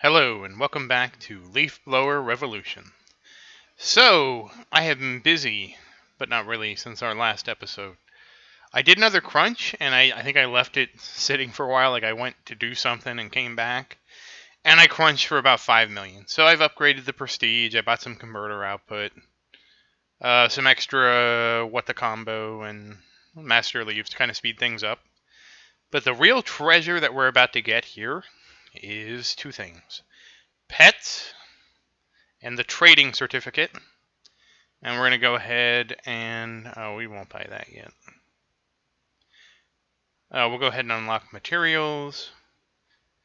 Hello, and welcome back to Leaf Blower Revolution. So, I have been busy, but not really, since our last episode. I did another crunch, and I think I left it sitting for a while, like I went to do something and came back. And I crunched for about 5 million. So I've upgraded the prestige, I bought some converter output, some extra what the combo, and master leaves to kind of speed things up. But the real treasure that we're about to get here is two things. Pets and the trading certificate. And we're going to go ahead and, we won't buy that yet. We'll go ahead and unlock materials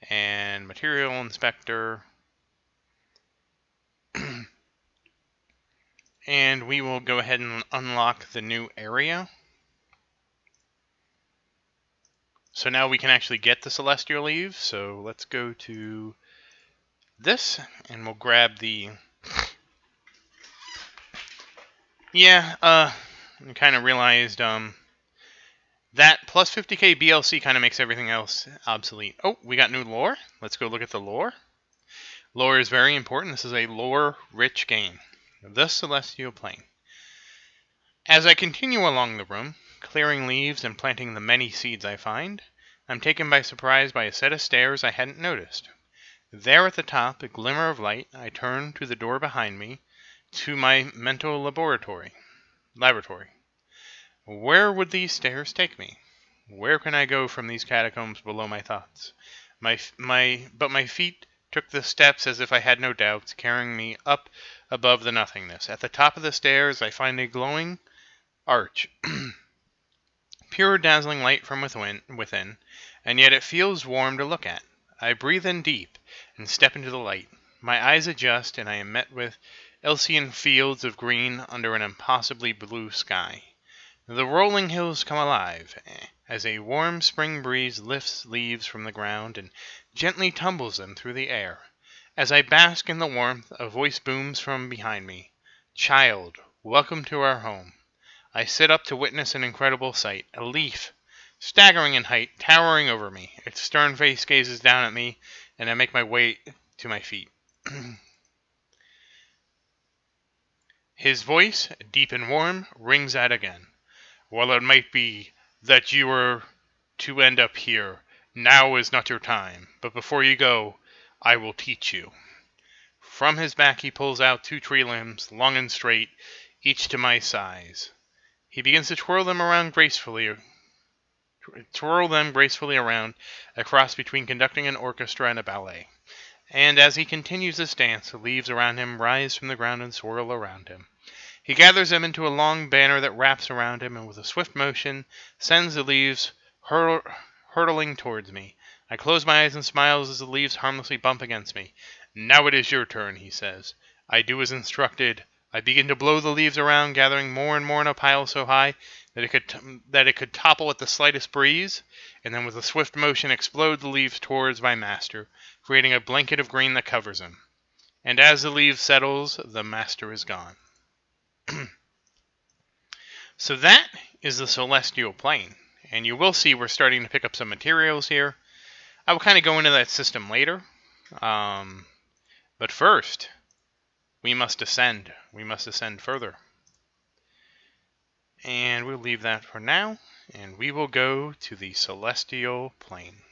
and material inspector. And we will go ahead and unlock the new area. So now we can actually get the celestial leaves. So let's go to this and we'll grab the... I kind of realized that plus 50k BLC kind of makes everything else obsolete. Oh, we got new lore. Let's go look at the lore. Lore is very important. This is a lore-rich game. The Celestial Plane. As I continue along the room, clearing leaves and planting the many seeds I find, I'm taken by surprise by a set of stairs I hadn't noticed. There at the top, a glimmer of light, I turn to the door behind me, to my mental laboratory. Where would these stairs take me? Where can I go from these catacombs below my thoughts? But my feet took the steps as if I had no doubts, carrying me up above the nothingness. At the top of the stairs, I find a glowing arch. Pure dazzling light from within, and yet it feels warm to look at. I breathe in deep and step into the light. My eyes adjust, and I am met with Elysian fields of green under an impossibly blue sky. The rolling hills come alive, as a warm spring breeze lifts leaves from the ground and gently tumbles them through the air. As I bask in the warmth, a voice booms from behind me. "Child, welcome to our home." I sit up to witness an incredible sight. A leaf, staggering in height, towering over me. Its stern face gazes down at me, and I make my way to my feet. His voice, deep and warm, rings out again. "Well, it might be that you were to end up here. Now is not your time. But before you go, I will teach you." From his back he pulls out 2 tree limbs, long and straight, each to my size. He begins to twirl them gracefully around, a cross between conducting an orchestra and a ballet. And as he continues this dance, the leaves around him rise from the ground and swirl around him. He gathers them into a long banner that wraps around him, and with a swift motion, sends the leaves hurtling towards me. I close my eyes and smile as the leaves harmlessly bump against me. "Now it is your turn," he says. I do as instructed. I begin to blow the leaves around, gathering more and more in a pile so high that it could topple at the slightest breeze, and then with a swift motion explode the leaves towards my master, creating a blanket of green that covers him. And as the leaf settles, the master is gone. So that is the Celestial Plane, and you will see we're starting to pick up some materials here. I will kind of go into that system later, but first, we must ascend. We must ascend further. And we'll leave that for now, and we will go to the Celestial Plane.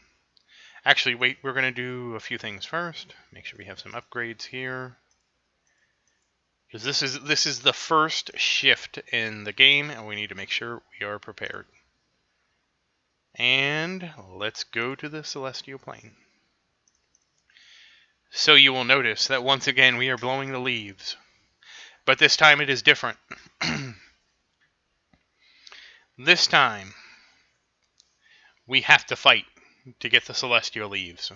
Actually, wait, we're going to do a few things first. Make sure we have some upgrades here. Because this is the first shift in the game, and we need to make sure we are prepared. And let's go to the Celestial Plane. So you will notice that once again we are blowing the leaves. But this time it is different. This time, we have to fight to get the Celestial leaves.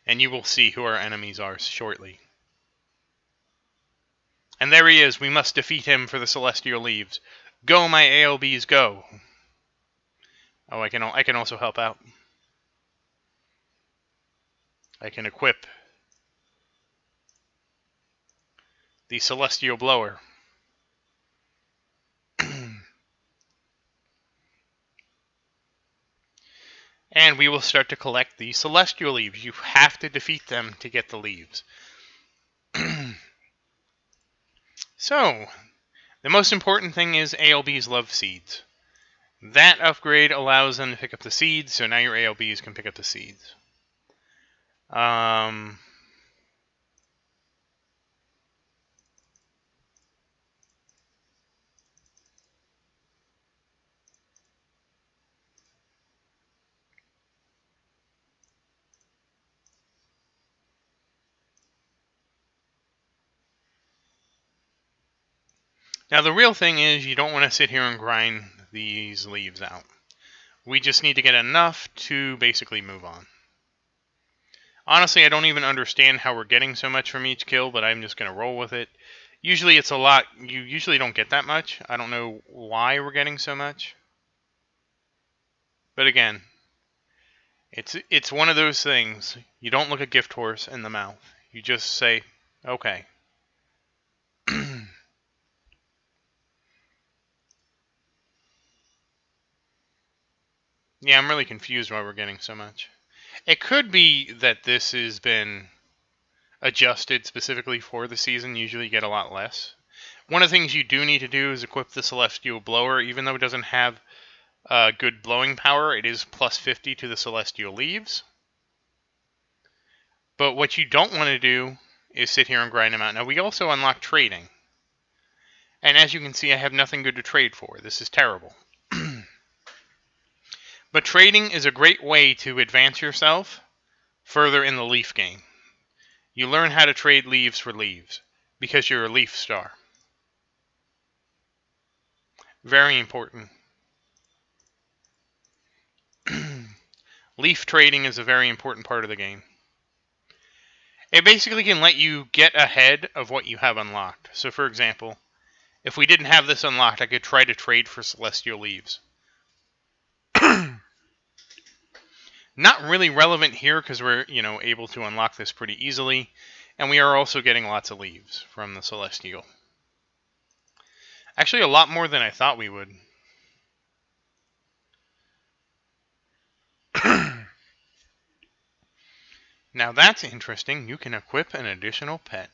And you will see who our enemies are shortly. And there he is. We must defeat him for the Celestial leaves. Go, my ALBs, go. Oh, I can also help out. I can equip the Celestial Blower. And we will start to collect the celestial leaves. You have to defeat them to get the leaves. So, the most important thing is ALBs love seeds. That upgrade allows them to pick up the seeds, so now your ALBs can pick up the seeds. Now the real thing is you don't want to sit here and grind these leaves out. We just need to get enough to basically move on. Honestly, I don't even understand how we're getting so much from each kill, but I'm just going to roll with it. Usually it's a lot. You usually don't get that much. I don't know why we're getting so much. But again, it's one of those things. You don't look a gift horse in the mouth. You just say, okay. Yeah, I'm really confused why we're getting so much. It could be that this has been adjusted specifically for the season. Usually you get a lot less. One of the things you do need to do is equip the Celestial Blower. Even though it doesn't have good blowing power, it is plus 50 to the Celestial Leaves. But what you don't want to do is sit here and grind them out. Now, we also unlock trading. And as you can see, I have nothing good to trade for. This is terrible. But trading is a great way to advance yourself further in the leaf game. You learn how to trade leaves for leaves because you're a leaf star. Very important. Leaf trading is a very important part of the game. It basically can let you get ahead of what you have unlocked. So for example, if we didn't have this unlocked, I could try to trade for Celestial Leaves. Not really relevant here because we're, able to unlock this pretty easily. And we are also getting lots of leaves from the Celestial. Actually, a lot more than I thought we would. Now that's interesting. You can equip an additional pet.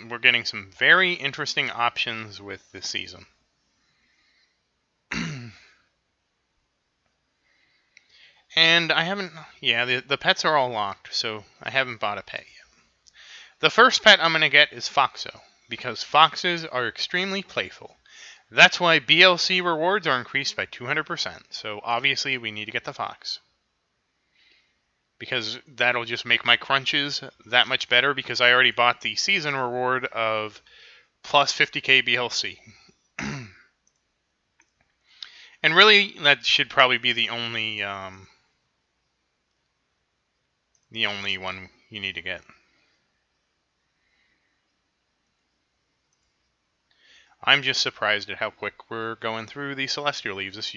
We're getting some very interesting options with this season. And I haven't... Yeah, the pets are all locked, so I haven't bought a pet yet. The first pet I'm going to get is Foxo, because foxes are extremely playful. That's why BLC rewards are increased by 200%, so obviously we need to get the fox. Because that'll just make my crunches that much better, because I already bought the season reward of plus 50k BLC. And really, that should probably be the only one you need to get. I'm just surprised at how quick we're going through the Celestial Leaves. This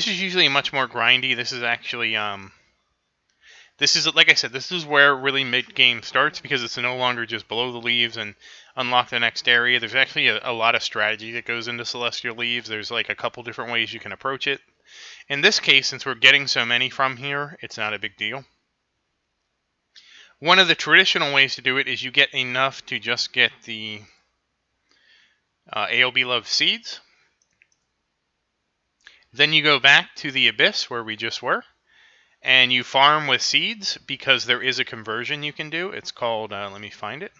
is usually much more grindy. This is actually this is, like I said, this is where really mid-game starts, because it's no longer just blow the leaves and unlock the next area. There's actually a lot of strategy that goes into Celestial Leaves. There's like a couple different ways you can approach it. In this case, since we're getting so many from here, it's not a big deal. One of the traditional ways to do it is you get enough to just get the ALB Love Seeds. Then you go back to the Abyss where we just were, and you farm with seeds, because there is a conversion you can do. It's called, let me find it,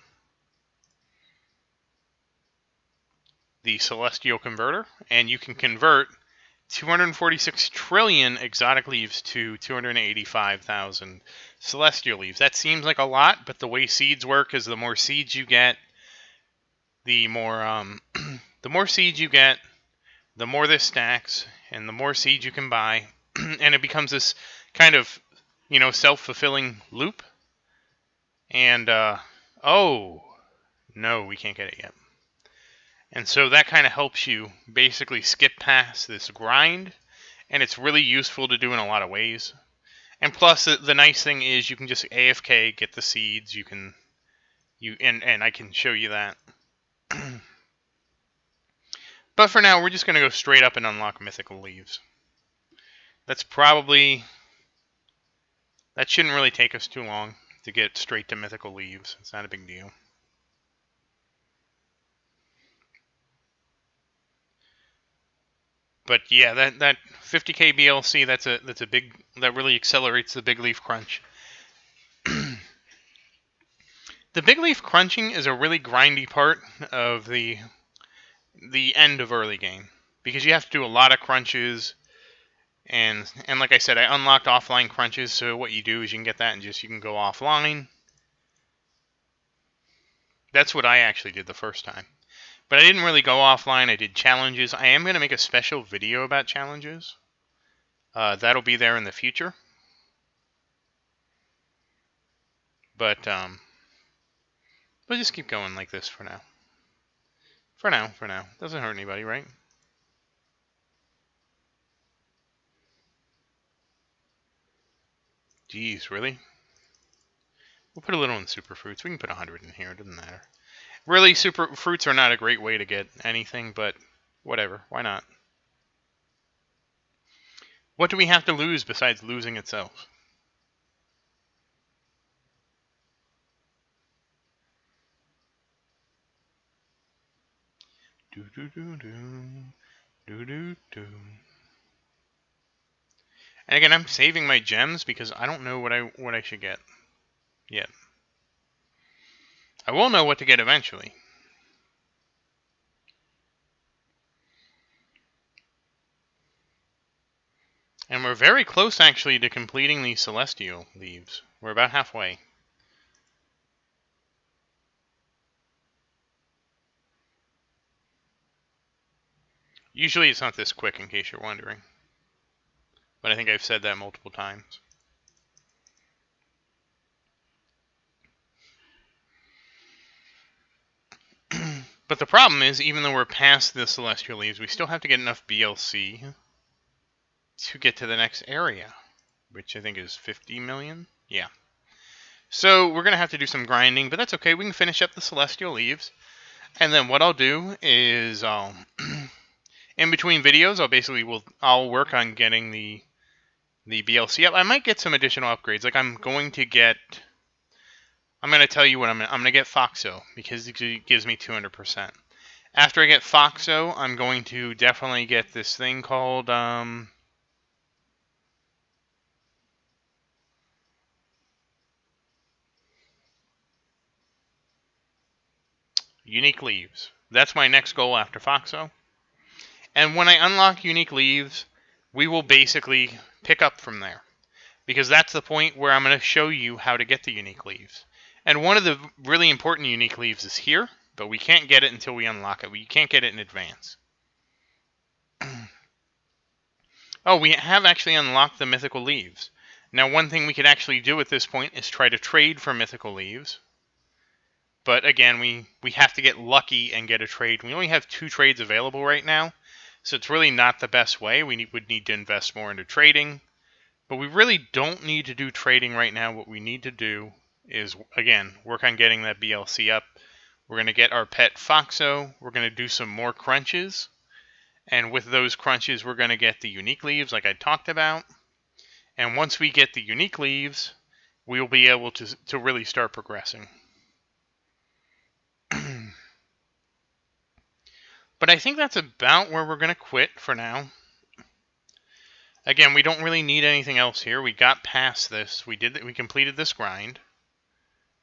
the Celestial Converter, and you can convert 246 trillion exotic leaves to 285,000 celestial leaves. That seems like a lot, but the way seeds work is the more seeds you get, the more the more seeds you get, the more this stacks, and the more seeds you can buy, and it becomes this kind of, self-fulfilling loop. And oh no, we can't get it yet. And so that kind of helps you basically skip past this grind, and it's really useful to do in a lot of ways. And plus, the nice thing is you can just AFK, get the seeds. And I can show you that. But for now, we're just going to go straight up and unlock mythical leaves. That shouldn't really take us too long to get straight to mythical leaves. It's not a big deal. But yeah, that 50k BLC, that's a big, that really accelerates the big leaf crunch. The big leaf crunching is a really grindy part of the end of early game, because you have to do a lot of crunches, and like I said, I unlocked offline crunches, so what you do is you can get that and you can go offline. That's what I actually did the first time. But I didn't really go offline. I did challenges. I am going to make a special video about challenges. That'll be there in the future. But we'll just keep going like this for now. For now. Doesn't hurt anybody, right? Jeez, really? We'll put a little in super fruits. We can put 100 in here. It doesn't matter. Really, super fruits are not a great way to get anything, but whatever. Why not? What do we have to lose besides losing itself? Do do do do do do do. And again, I'm saving my gems because I don't know what I should get yet. I will know what to get eventually. And we're very close, actually, to completing the celestial leaves. We're about halfway. Usually it's not this quick, in case you're wondering. But I think I've said that multiple times. But the problem is, even though we're past the celestial leaves, we still have to get enough BLC to get to the next area, which I think is 50 million. Yeah. So we're going to have to do some grinding, but that's okay. We can finish up the celestial leaves. And then what I'll do is, in between videos, I'll work on getting the BLC up. I might get some additional upgrades. Like I'm going to tell you what I'm going to get Foxo, because it gives me 200%. After I get Foxo, I'm going to definitely get this thing called Unique Leaves. That's my next goal after Foxo. And when I unlock Unique Leaves, we will basically pick up from there. Because that's the point where I'm going to show you how to get the Unique Leaves. And one of the really important Unique Leaves is here, but we can't get it until we unlock it. We can't get it in advance. Oh, we have actually unlocked the Mythical Leaves. Now, one thing we could actually do at this point is try to trade for Mythical Leaves. But again, we have to get lucky and get a trade. We only have 2 trades available right now, so it's really not the best way. We would need to invest more into trading. But we really don't need to do trading right now. What we need to do is, again, work on getting that BLC up. We're going to get our pet Foxo. We're going to do some more crunches. And with those crunches, we're going to get the Unique Leaves like I talked about. And once we get the Unique Leaves, we'll be able to really start progressing. But I think that's about where we're going to quit for now. Again, we don't really need anything else here. We got past this. We completed this grind.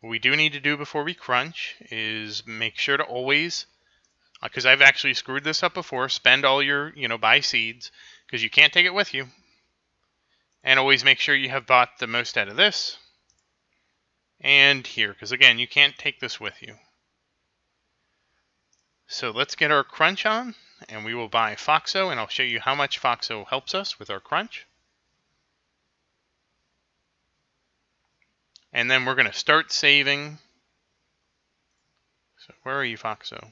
What we do need to do before we crunch is make sure to always, because I've actually screwed this up before, spend all your, buy seeds, because you can't take it with you. And always make sure you have bought the most out of this. And here, because again, you can't take this with you. So let's get our crunch on, and we will buy Foxo, and I'll show you how much Foxo helps us with our crunch. And then we're going to start saving. So where are you, Foxo?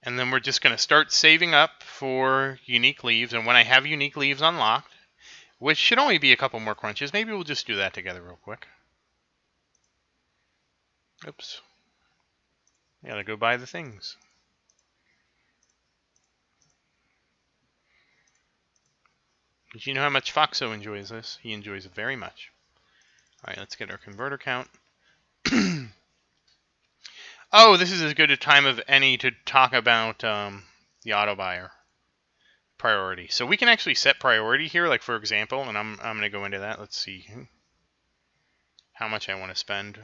And then we're just going to start saving up for Unique Leaves, and when I have Unique Leaves unlocked, which should only be a couple more crunches, maybe we'll just do that together real quick. Oops. I gotta go buy the things. Did you know how much Foxo enjoys this? He enjoys it very much. Alright, let's get our converter count. Oh, this is as good a time of any to talk about the auto buyer priority. So we can actually set priority here, like for example, and I'm going to go into that. Let's see how much I want to spend.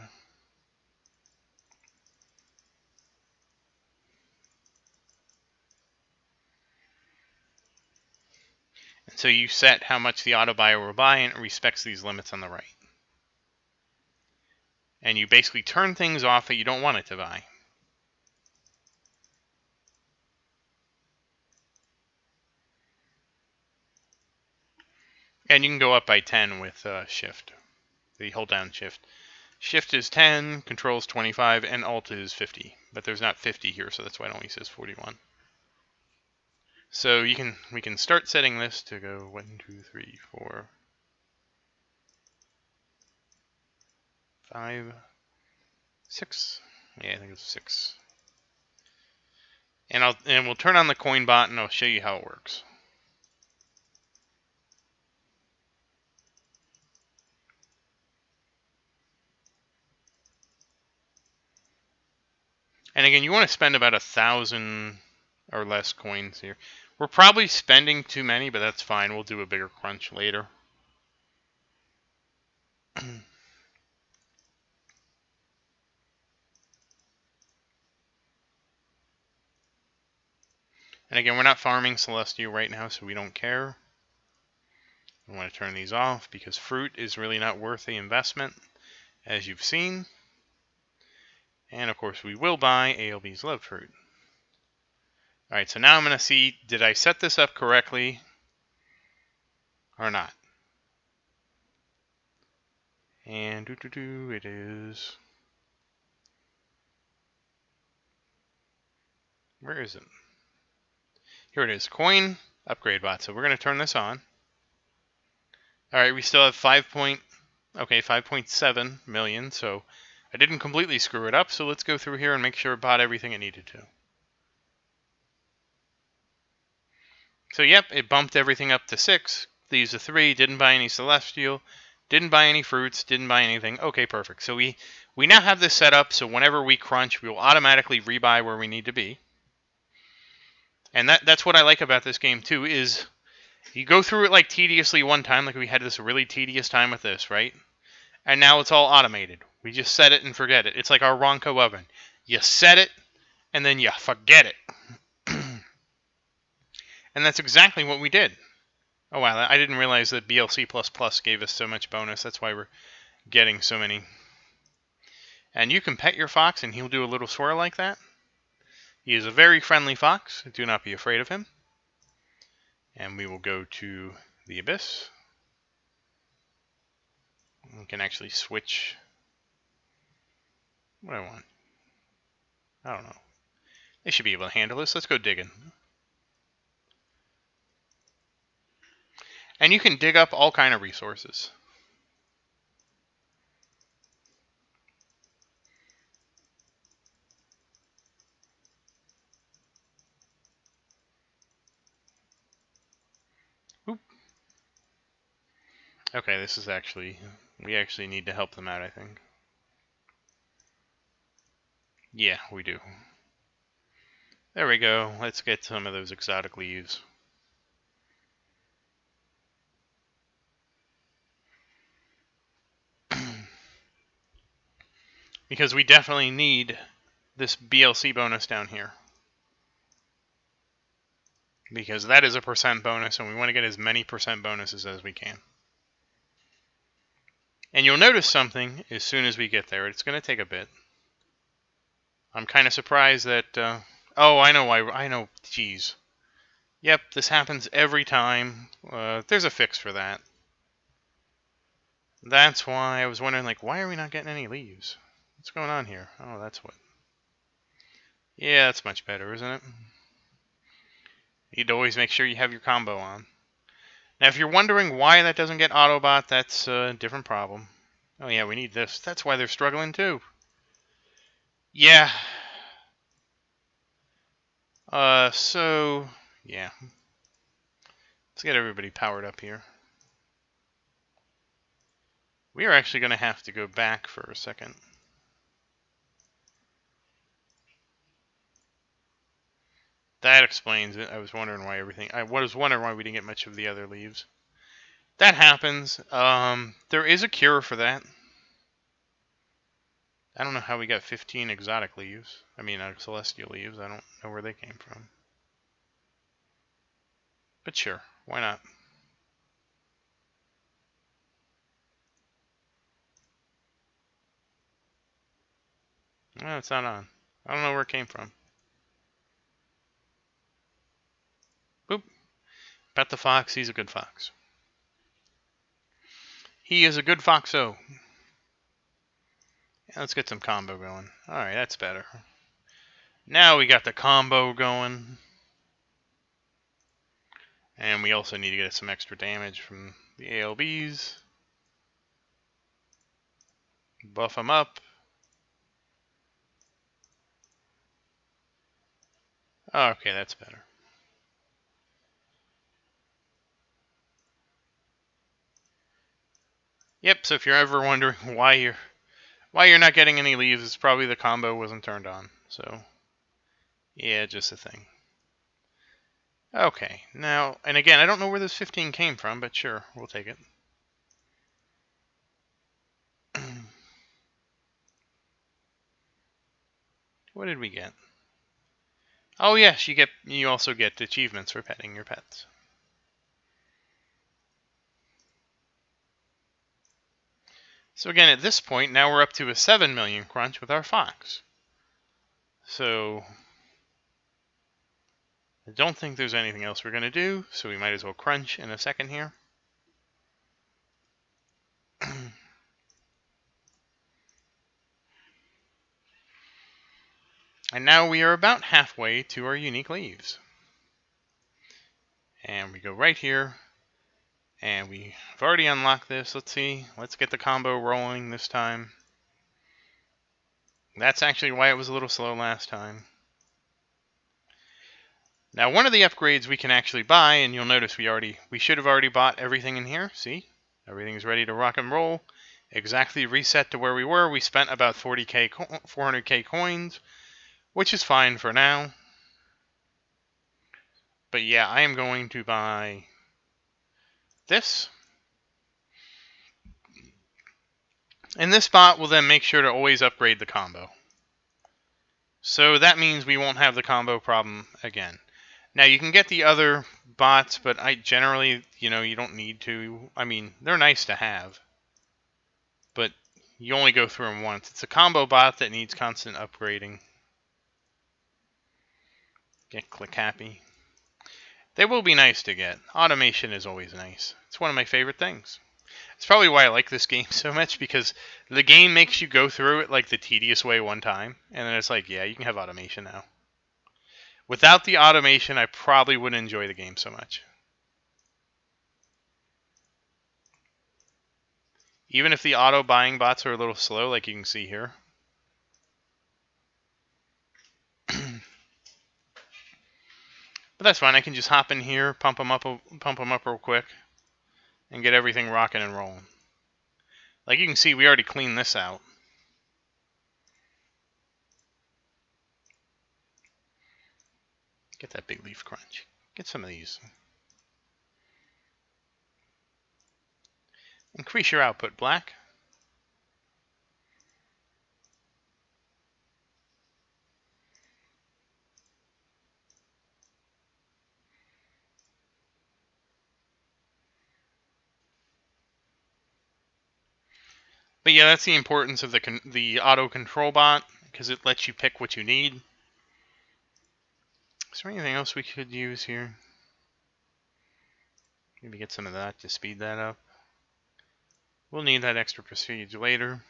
And so you set how much the auto buyer will buy, and it respects these limits on the right. And you basically turn things off that you don't want it to buy. And you can go up by 10 with shift. The hold down shift. Shift is 10, control is 25, and alt is 50. But there's not 50 here, so that's why it only says 41. So we can start setting this to go 1, 2, 3, 4, 5, 6. Yeah, I think it's 6. And we'll turn on the coin bot and I'll show you how it works. And again, you want to spend about 1,000 or less coins here. We're probably spending too many, but that's fine. We'll do a bigger crunch later. And again, we're not farming Celestial right now, so we don't care. We want to turn these off because fruit is really not worth the investment, as you've seen. And of course, we will buy ALB's Love Fruit. Alright, so now I'm going to see, did I set this up correctly or not? And it is... Where is it? Here it is, coin upgrade bot. So we're going to turn this on. Alright, we still have 5.7 million, so I didn't completely screw it up, so let's go through here and make sure it bought everything it needed to. So yep, it bumped everything up to 6. These are 3, didn't buy any Celestial, didn't buy any fruits, didn't buy anything. Okay, perfect. So we now have this set up, so whenever we crunch, we will automatically rebuy where we need to be. And that's what I like about this game too, is you go through it like tediously one time, like we had this really tedious time with this, right? And now it's all automated. We just set it and forget it. It's like our Ronco oven. You set it, and then you forget it. And that's exactly what we did. Oh wow, I didn't realize that BLC++ gave us so much bonus. That's why we're getting so many. And you can pet your fox, and he'll do a little swirl like that. He is a very friendly fox. Do not be afraid of him. And we will go to the Abyss. We can actually switch what I want. I don't know. They should be able to handle this. Let's go digging. And you can dig up all kind of resources. Oop. Okay, this is actually... We actually need to help them out, I think. Yeah, we do. There we go. Let's get some of those exotic leaves. Because we definitely need this BLC bonus down here. Because that is a % bonus, and we want to get as many % bonuses as we can. And you'll notice something as soon as we get there. It's going to take a bit. I'm kind of surprised that... oh, I know why. I know. Jeez. Yep, this happens every time. There's a fix for that. That's why I was wondering, like, why are we not getting any leaves? What's going on here? Oh, that's what. Yeah, that's much better, isn't it? You'd always make sure you have your combo on. Now, if you're wondering why that doesn't get Autobot, that's a different problem. Oh yeah, we need this. That's why they're struggling too. Yeah. So, yeah. Let's get everybody powered up here. We are actually going to have to go back for a second. That explains it. I was wondering why we didn't get much of the other leaves. That happens. There is a cure for that. I don't know how we got 15 exotic leaves. I mean, celestial leaves. I don't know where they came from. But sure, why not? No, it's not on. I don't know where it came from. Boop. Pet the fox. He's a good fox. He is a good foxo. Yeah, let's get some combo going. Alright, that's better. Now we got the combo going. And we also need to get some extra damage from the ALBs. Buff them up. Okay, that's better. Yep, so if you're ever wondering why you're not getting any leaves, it's probably the combo wasn't turned on. So, yeah, just a thing. Okay, now, and again, I don't know where this 15 came from, but sure, we'll take it. What did we get? Oh yes, you also get achievements for petting your pets. So again, at this point, now we're up to a 7 million crunch with our fox. So I don't think there's anything else we're going to do, so we might as well crunch in a second here. And now we are about halfway to our unique leaves. And we go right here. And we've already unlocked this. Let's see. Let's get the combo rolling this time. That's actually why it was a little slow last time. Now, one of the upgrades we can actually buy, and you'll notice we should have already bought everything in here. See? Everything's ready to rock and roll. Exactly reset to where we were. We spent about 400k coins, which is fine for now. But yeah, I am going to buy this. And this bot will then make sure to always upgrade the combo. So that means we won't have the combo problem again. Now you can get the other bots, but I generally, you don't need to. I mean, they're nice to have, but you only go through them once. It's a combo bot that needs constant upgrading. Get click happy. They will be nice to get. Automation is always nice. It's one of my favorite things. It's probably why I like this game so much, because the game makes you go through it like the tedious way one time, and then it's like, yeah, you can have automation now. Without the automation, I probably wouldn't enjoy the game so much. Even if the auto buying bots are a little slow, like you can see here. But that's fine. I can just hop in here, pump them up real quick, and get everything rocking and rolling. Like you can see, we already cleaned this out. Get that big leaf crunch. Get some of these. Increase your output, Black. But yeah, that's the importance of the auto control bot, because it lets you pick what you need. Is there anything else we could use here? Maybe get some of that to speed that up. We'll need that extra prestige later.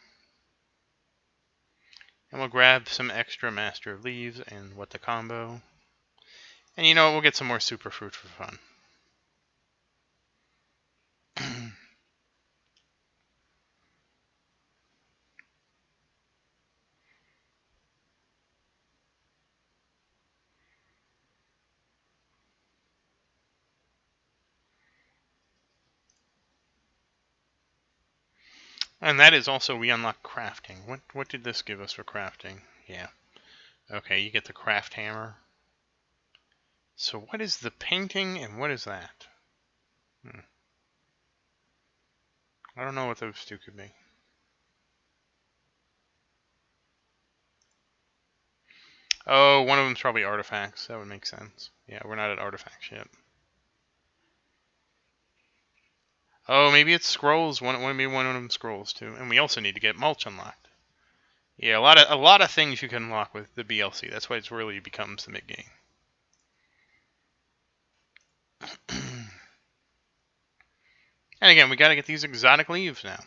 And we'll grab some extra Master of Leaves and what the combo. And you know what, we'll get some more super fruit for fun. And that is also, we unlock crafting. What did this give us for crafting? Yeah. Okay, you get the craft hammer. So what is the painting and what is that? I don't know what those two could be. Oh, one of them's probably artifacts. That would make sense. Yeah, we're not at artifacts yet. Oh, maybe it's scrolls. Maybe one of them scrolls too. And we also need to get mulch unlocked. Yeah, a lot of things you can unlock with the BLC. That's why it really becomes the mid game. And again, we got to get these exotic leaves now.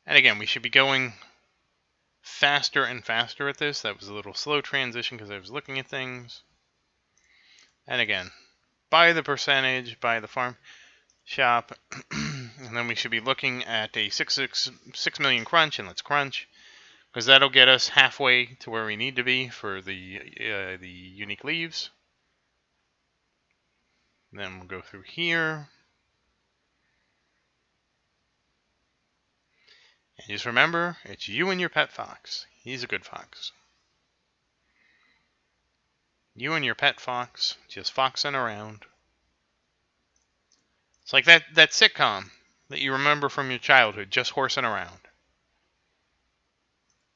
And again, we should be going faster and faster at this. That was a little slow transition because I was looking at things. And again, buy the percentage, buy the farm shop, and then we should be looking at a 6 million crunch, and let's crunch, because that'll get us halfway to where we need to be for the unique leaves. Then we'll go through here. And just remember, it's you and your pet fox. He's a good fox. You and your pet fox, just foxing around. It's like that sitcom that you remember from your childhood, just horsing around.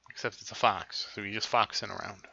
Except it's a fox, so you're just foxing around.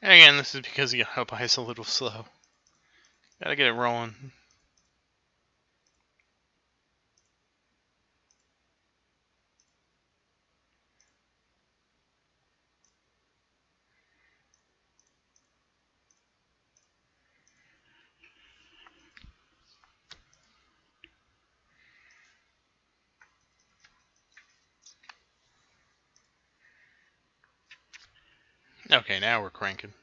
And again, this is because the Hopi is a little slow. Gotta get it rolling. Okay, now we're cranking.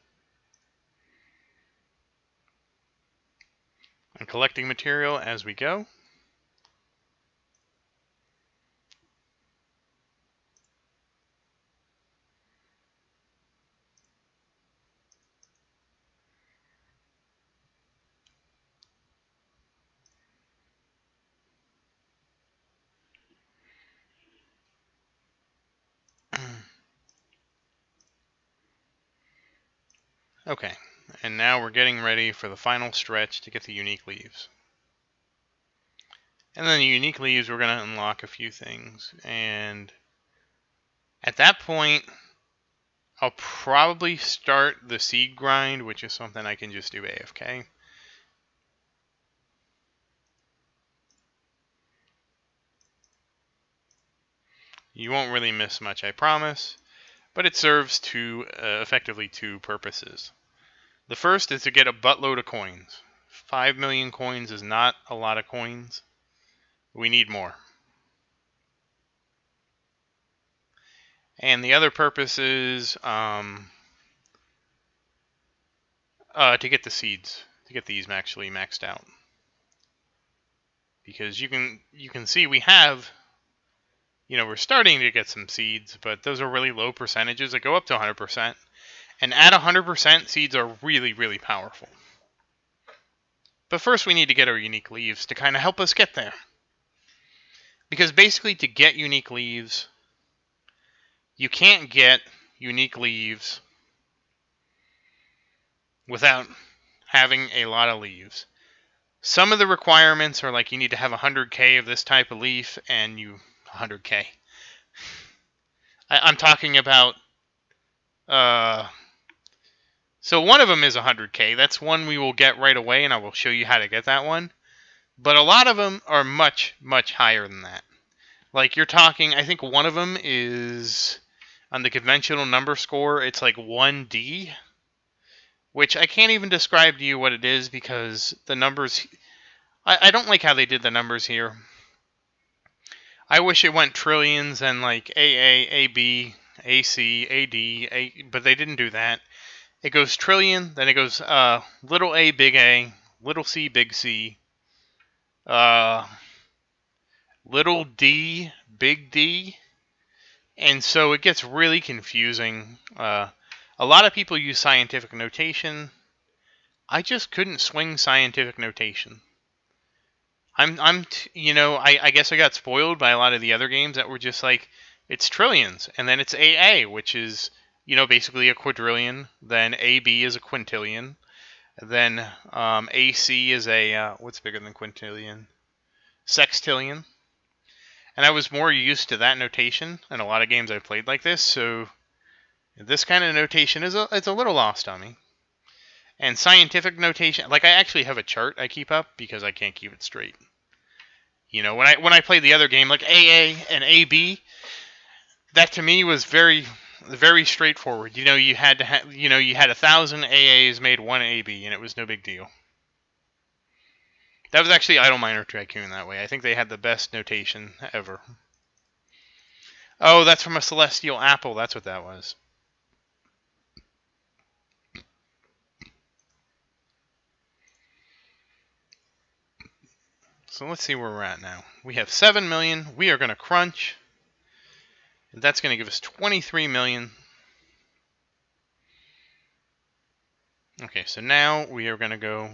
And collecting material as we go. Okay, and now we're getting ready for the final stretch to get the unique leaves. And then the unique leaves, we're going to unlock a few things. And at that point, I'll probably start the seed grind, which is something I can just do AFK. You won't really miss much, I promise. But it serves effectively two purposes. The first is to get a buttload of coins. 5 million coins is not a lot of coins. We need more. And the other purpose is to get the seeds, to get these actually maxed out. Because you can see we have, we're starting to get some seeds, but those are really low percentages that go up to 100%. And at 100%, seeds are really, really powerful. But first we need to get our unique leaves to kind of help us get there. Because basically to get unique leaves, you can't get unique leaves without having a lot of leaves. Some of the requirements are like you need to have 100k of this type of leaf, and 100k. I'm talking about, so one of them is 100k. That's one we will get right away, and I will show you how to get that one. But a lot of them are much, much higher than that. Like you're talking, I think one of them is, on the conventional number score, it's like 1D. which I can't even describe to you what it is because the numbers... I don't like how they did the numbers here. I wish it went trillions and like AA, AB, AC, AD, but they didn't do that. It goes trillion, then it goes little a, little c, big C, uh, little d, big D, and so it gets really confusing. A lot of people use scientific notation. I just couldn't swing scientific notation. I guess I got spoiled by a lot of the other games that were just like, it's trillions, and then it's AA, which is, basically a quadrillion. Then AB is a quintillion. Then AC is what's bigger than quintillion? Sextillion. And I was more used to that notation in a lot of games I've played like this, so this kind of notation it's a little lost on me. And scientific notation, like I actually have a chart I keep up because I can't keep it straight. When I played the other game, like AA and AB, that to me was very, very straightforward. You had to you had 1,000 AAs made one AB, and it was no big deal. That was actually Idle Miner Tycoon that way. I think they had the best notation ever. Oh, that's from a Celestial Apple. That's what that was. So let's see where we're at now. We have 7 million. We are going to crunch. And that's going to give us 23 million. Okay, so now we are going to go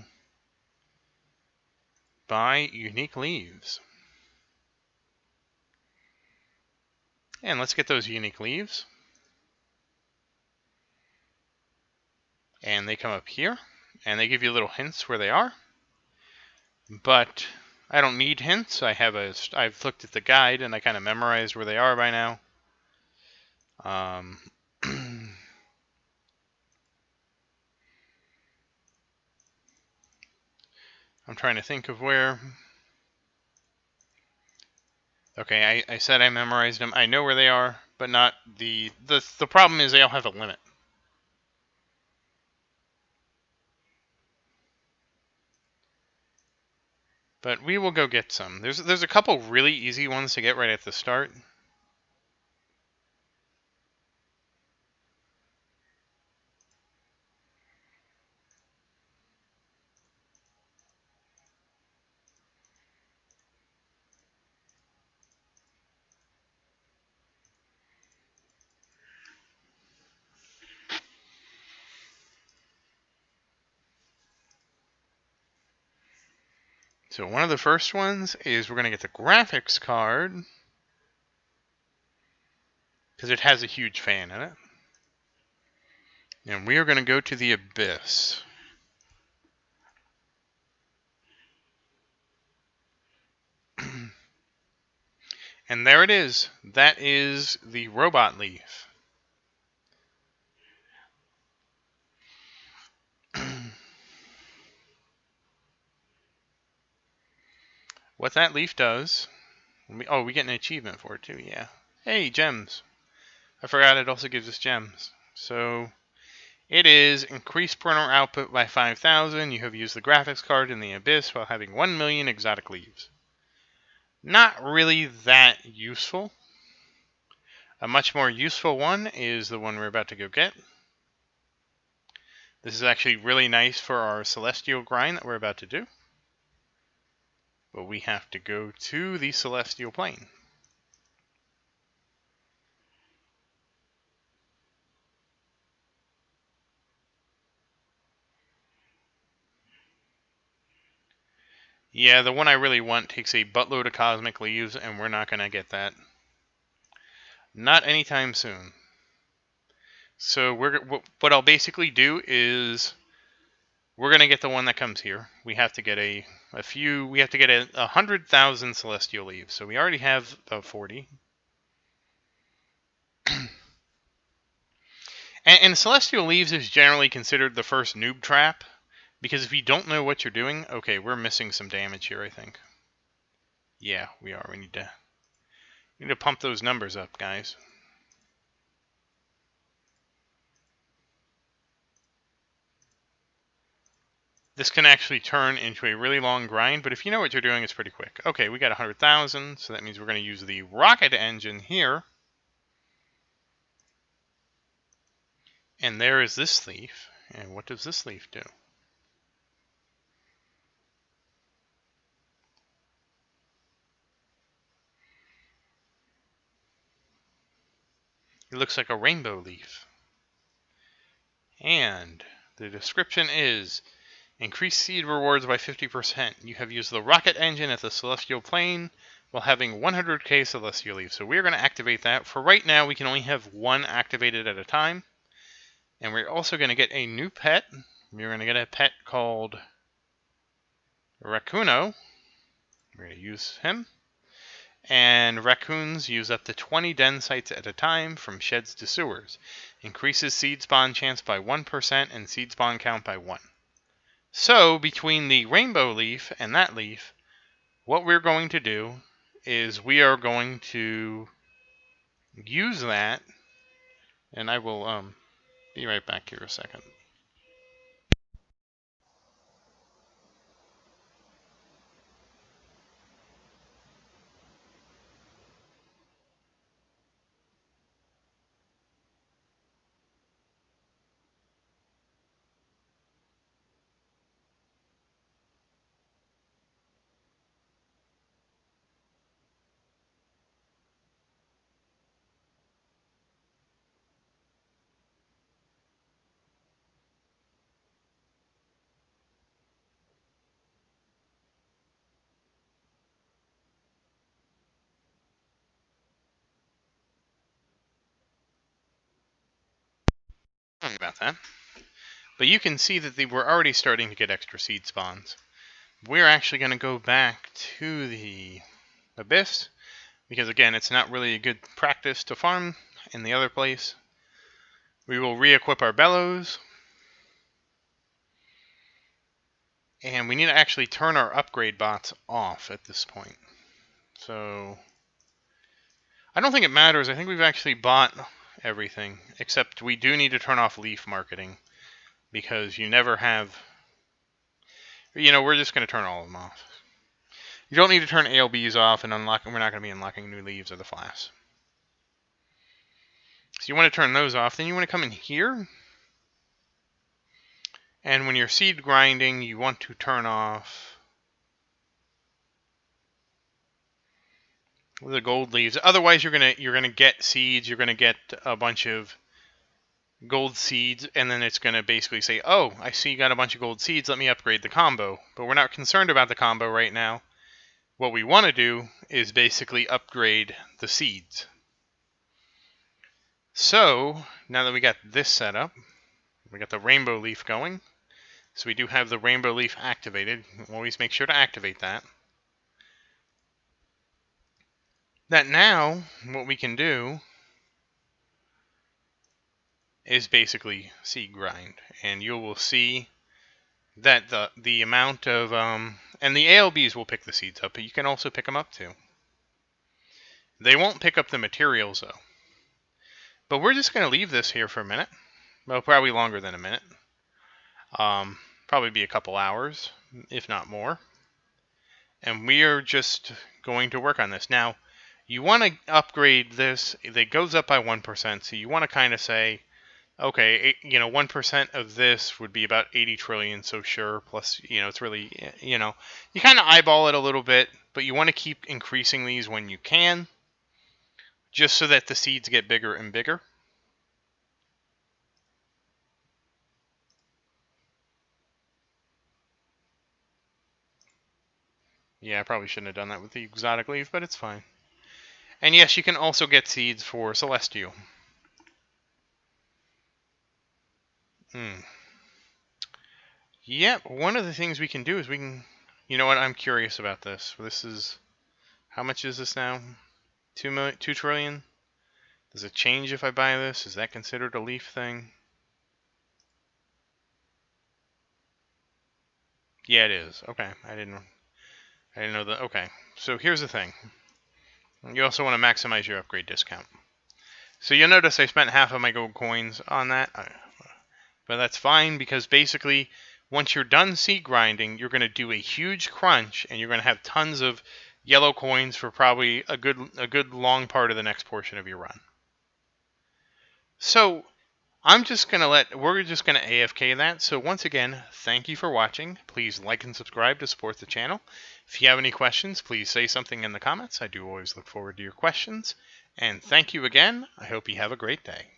buy unique leaves. And let's get those unique leaves. And they come up here. And they give you little hints where they are. But I don't need hints. I've looked at the guide and I kind of memorized where they are by now. I'm trying to think of where. Okay, I said I memorized them. I know where they are, but not the problem is they all have a limit. But we will go get some. There's a couple really easy ones to get right at the start. So one of the first ones is we're going to get the graphics card because it has a huge fan in it. And we are going to go to the Abyss. And there it is. That is the robot leaf. What that leaf does... we get an achievement for it too, yeah. Hey, gems. I forgot it also gives us gems. So, it is increase printer output by 5,000. You have used the graphics card in the Abyss while having 1 million exotic leaves. Not really that useful. A much more useful one is the one we're about to go get. This is actually really nice for our celestial grind that we're about to do. But we have to go to the celestial plane. Yeah, the one I really want takes a buttload of cosmic leaves, and we're not going to get that. Not anytime soon. So what I'll basically do is we're going to get the one that comes here. We have to get we have to get 100,000 celestial leaves. So we already have 40. and celestial leaves is generally considered the first noob trap. Because if you don't know what you're doing, okay, we're missing some damage here, I think. Yeah, we are. We need to pump those numbers up, guys. This can actually turn into a really long grind, but if you know what you're doing, it's pretty quick. Okay, we got 100,000, so that means we're going to use the rocket engine here. And there is this leaf. And what does this leaf do? It looks like a rainbow leaf. And the description is: increase seed rewards by 50%. You have used the rocket engine at the celestial plane while having 100k celestial leaves. So we're going to activate that. For right now, we can only have one activated at a time. And we're also going to get a new pet. We're going to get a pet called Raccuno. We're going to use him. And raccoons use up to 20 den sites at a time from sheds to sewers. Increases seed spawn chance by 1% and seed spawn count by 1. So, between the rainbow leaf and that leaf, what we're going to do is we are going to use that, and I will be right back here a second. Sorry about that. But you can see that we're already starting to get extra seed spawns. We're actually going to go back to the abyss, because again, it's not really a good practice to farm in the other place. We will re-equip our bellows. And we need to actually turn our upgrade bots off at this point. So I don't think it matters. I think we've actually bought everything, except we do need to turn off leaf marketing, because you never have... we're just going to turn all of them off. You don't need to turn ALBs off and unlock. We're not going to be unlocking new leaves or the flasks. So you want to turn those off. Then you want to come in here. And when you're seed grinding, you want to turn off the gold leaves. Otherwise, you're gonna get seeds. You're gonna get a bunch of gold seeds, and then it's gonna basically say, "Oh, I see you got a bunch of gold seeds. Let me upgrade the combo." But we're not concerned about the combo right now. What we want to do is basically upgrade the seeds. So now that we got this set up, we got the rainbow leaf going. So we do have the rainbow leaf activated. Always make sure to activate that. That now, what we can do is basically seed grind. And you will see that the amount of... and the ALBs will pick the seeds up, but you can also pick them up too. They won't pick up the materials though. But we're just going to leave this here for a minute. Well, probably longer than a minute. Probably be a couple hours, if not more. And we are just going to work on this. Now, you want to upgrade this. It goes up by 1%, so you want to kind of say, okay, 1% of this would be about 80 trillion, so sure, plus, it's really, you kind of eyeball it a little bit, but you want to keep increasing these when you can, just so that the seeds get bigger and bigger. Yeah, I probably shouldn't have done that with the exotic leaf, but it's fine. And yes, you can also get seeds for Celestial. Yep, one of the things we can do is we can... You know what, I'm curious about this. This is... How much is this now? 2 trillion? Does it change if I buy this? Is that considered a leaf thing? Yeah, it is. Okay, I didn't know that. Okay, so here's the thing. You also want to maximize your upgrade discount. So you'll notice I spent half of my gold coins on that. But that's fine, because basically Once you're done seed grinding, you're going to do a huge crunch, and you're going to have tons of yellow coins for probably a good long part of the next portion of your run. So we're just going to AFK that. So once again, thank you for watching. Please like and subscribe to support the channel. If you have any questions, please say something in the comments. I do always look forward to your questions. And thank you again. I hope you have a great day.